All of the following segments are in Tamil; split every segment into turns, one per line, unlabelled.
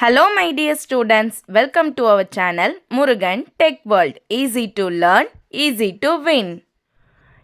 Hello my dear students, welcome to our channel Murugan Tech World. Easy to learn, easy to win.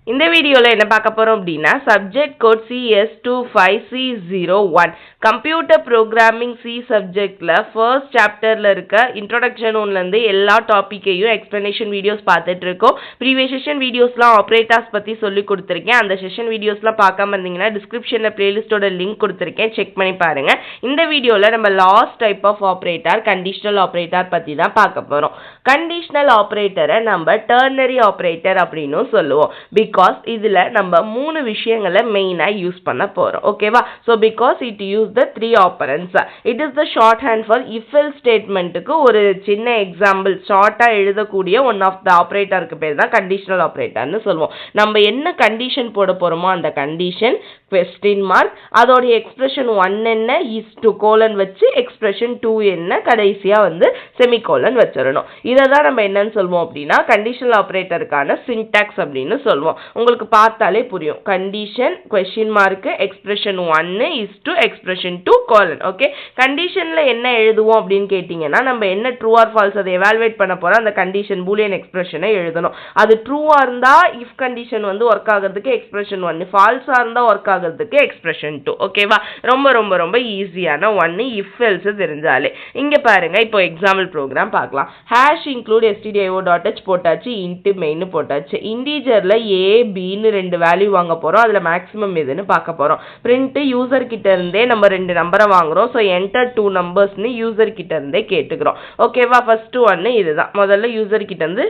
இந்த வீடியோல என்ன பார்க்க போறோம் அப்படின்னா subject code CS25C01 computer programming C சப்ஜெக்ட்ல ஃபர்ஸ்ட் சாப்டர்ல இருக்க இன்ட்ரோடக்ஷன் ஒன்ல இருந்து எல்லா டாபிக்கையும் எக்ஸ்பிளனேஷன் வீடியோஸ் பார்த்துட்டு இருக்கோம். ப்ரீவியஸ் செஷன் வீடியோஸ்லாம் ஆப்ரேட்டர்ஸ் பத்தி சொல்லி கொடுத்துருக்கேன். அந்த செஷன் வீடியோஸ்லாம் பார்க்காம இருந்தீங்கன்னா டிஸ்கிரிப்ஷன்ல பிளேலிஸ்டோட லிங்க் கொடுத்துருக்கேன், செக் பண்ணி பாருங்க. இந்த வீடியோல நம்ம last type of operator conditional operator பத்தி தான் பார்க்க போறோம். கண்டிஷனல் ஆப்ரேட்டரை நம்ம டெர்னரி ஆப்ரேட்டர் அப்படின்னு சொல்லுவோம். பிகாஸ் இதுல நம்ம மூணு விஷயங்களை மெயினா யூஸ் பண்ண போறோம். ஓகேவா? So because it use the three operands. It is the shorthand for if else ஸ்டேட்மெண்ட்டுக்கு ஒரு சின்ன எக்ஸாம்பிள் ஷார்ட்டா எழுதக்கூடிய ஒன் ஆஃப் த ஆப்ரேட்டருக்கு பேர் தான் கண்டிஷனல் ஆப்ரேட்டர்னு சொல்லுவோம். நம்ம என்ன கண்டிஷன் போட போறோமோ அந்த கண்டிஷன் கொஸ்டின் மார்க், அதோடைய எக்ஸ்பிரஷன் 1 என்ன இஸ் டு கோலன் வச்சு எக்ஸ்பிரஷன் 2 என்ன கடைசியா வந்து செமிகோலன் வச்சிடணும். இதை தான் நம்ம என்னன்னு சொல்லுவோம் அப்படின்னா கண்டிஷனல் ஆப்ரேட்டருக்கான சின்டாக்ஸ் அப்படின்னு சொல்லுவோம். உங்களுக்கு பார்த்தாலே புரியும். Condition question mark expression 1 is to expression 2 colon. Okay, கண்டிஷன்ல என்ன எழுதுவோம் அப்படின்னு கேட்டீங்கன்னா நம்ம என்ன ட்ரூ ஆர் ஃபால்ஸ் அதை எவாலுவேட் பண்ண போறோம். அந்த கண்டிஷன் பூலியன் எக்ஸ்பிரஷனை எழுதணும். அது ட்ரூவா இருந்தா இஃப் கண்டிஷன் வந்து ஒர்க் ஆகிறதுக்கு எக்ஸ்பிரஷன் 1, ஃபால்ஸா இருந்தா ஒர்க் ஆகிறதுக்கு எக்ஸ்பிரஷன் 2. ஓகேவா? ரொம்ப ரொம்ப ரொம்ப ஈஸியான ஒன்னு இஃப் எல்ஸ் தெரிஞ்சாலே. இங்க பாருங்க, இப்போ எக்ஸாம்பிள் ப்ரோக்ராம் பார்க்கலாம். ஹேஷ் இன்க்ளூட் stdio.h போட்டாச்சு, இன்ட் மெயின் போட்டாச்சு. இன்டீஜர்ல a bன்னு ரெண்டு வேல்யூ வாங்க போறோம். அதுல மேக்ஸிமம் எதுன்னு பார்க்க போறோம். பிரிண்ட் யூசர் கிட்ட இருந்தே நம்ம ரெண்டு நம்பரை வாங்குறோம். ஸோ என்டர் 2 நம்பர்ஸ்னு யூசர் கிட்ட இருந்தே கேட்டுக்கிறோம். ஓகேவா? ஃபர்ஸ்ட் ஒன்னு இதுதான். முதல்ல யூசர் கிட்ட இருந்து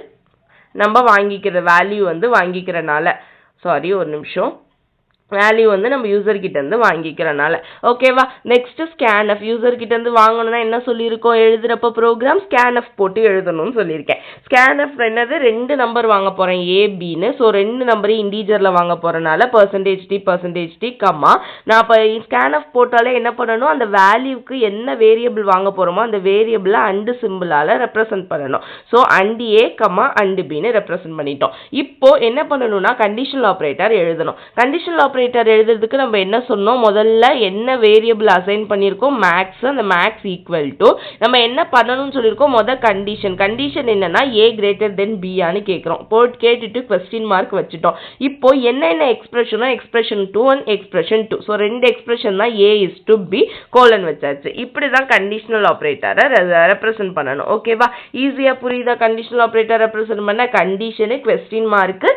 நம்ம வாங்கிக்கிற வேல்யூ வந்து வாங்கிக்கிறனால ஒரு நிமிஷம் வேல்யூ வந்து நம்ம யூசர் கிட்ட இருந்து வாங்கிக்கிறனால. ஓகேவா? Next scanf. யூசர் கிட்ட இருந்து வாங்கணும்னா என்ன சொல்லியிருக்கோம்? எழுதுறப்ப ப்ரோக்ராம் ஸ்கேன்எஃப் போட்டு எழுதணும்னு சொல்லியிருக்கேன். ஸ்கேன்எஃப் என்னது? ரெண்டு நம்பர் வாங்க போறேன் ஏபின்னு. ஸோ ரெண்டு நம்பரையும் இன்டீஜர்ல வாங்க போறனால %t கம்மா. நான் இப்போ ஸ்கேன்எஃப் போட்டாலே என்ன பண்ணணும்? அந்த வேல்யூக்கு என்ன வேரியபிள் வாங்க போறோமோ அந்த வேரியபிளை அண்டு சிம்பிளால ரெப்ரசென்ட் பண்ணணும். So and A comma and pin represent பண்ணிட்டோம். இப்போ என்ன பண்ணணும்னா கண்டிஷனல் ஆப்ரேட்டர் எழுதணும். கண்டிஷனல் ஆப்ரேட்டர் எழுதுறதுக்கு நம்ம என்ன சொன்னோம்? முதல்ல என்ன வேரியபிள் அசைன் பண்ணியிருக்கோம்? மேக்ஸ். அந்த மேக்ஸ் ஈக்குவல் டு நம்ம என்ன பண்ணணும்னு சொல்லியிருக்கோம்? கண்டிஷன் என்னன்னா a கிரேட்டர் தென் b ஆன்னு கேட்கிறோம். கேட்டுட்டு கொஸ்டின் மார்க் வச்சுட்டோம். இப்போ என்னென்ன எக்ஸ்பிரஷனோ எக்ஸ்பிரஷன் 2 அண்ட் எக்ஸ்பிரஷன் 2. ஸோ ரெண்டு எக்ஸ்பிரஷன் தான் a is to b colon வச்சாச்சு. இப்படிதான் கண்டிஷனல் ஆப்ரேட்டரை ரெப்ரசென்ட் பண்ணணும். ஓகேவா? ஈஸியா புரியுதா? கண்டிஷனல் ஆப்ரேட்டர் ரெப்ரசென்ட் பண்ண condition question mark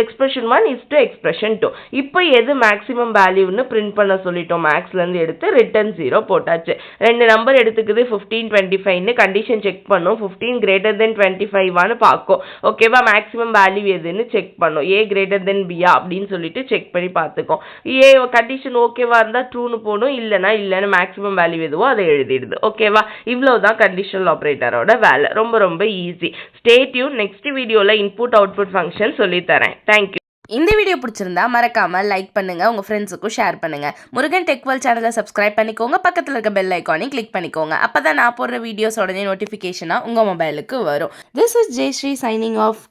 expression 1 is to expression 2. இப்போ எது மேக்ஸிமம் வேல்யூன்னு பிரிண்ட் பண்ண சொல்லிட்டோம். மேக்ஸ்ல இருந்து எடுத்து ரிட்டர்ன் 0 போட்டாச்சு. ரெண்டு நம்பர் எடுத்துக்குது 15 25ன்னு கண்டிஷன் செக் பண்ணும். 15 கிரேட்டர் தென் 25 பார்க்கும். ஓகேவா? மேக்ஸிமம் வேல்யூ எதுன்னு செக் பண்ணும். a கிரேட்டர் தென் b அப்படின்னு சொல்லிட்டு செக் பண்ணி பார்த்துக்கோம். ஏ கண்டிஷன் ஓகேவா இருந்தா ட்ரூன்னு போடும், இல்லைன்னு மேக்ஸிமம் வேல்யூ எதுவோ அதை எழுதிடுது. ஓகேவா? இவ்வளவுதான் கண்டிஷனல் ஆப்ரேட்டரோட வேலை. ரொம்ப ரொம்ப ஈஸி. Stay tune. நெக்ஸ்ட் வீடியோல இன்புட் அவுட்புட் ஃபங்க்ஷன் சொல்லி தரேன். தேங்க்யூ.
இந்த வீடியோ பிடிச்சிருந்தா மறக்காம லைக் பண்ணுங்க, உங்க ஃப்ரெண்ட்ஸுக்கும் ஷேர் பண்ணுங்க. முருகன் டெக் வேர்ல்ட் சேனலை சப்ஸ்கிரைப் பண்ணிக்கோங்க, பக்கத்தில் இருக்க பெல் ஐக்கானையும் கிளிக் பண்ணிக்கோங்க. அப்பதான் நான் போடுற வீடியோஸ் உடனே நோட்டிஃபிகேஷனா உங்க மொபைலுக்கு வரும். This is Jayashree signing of.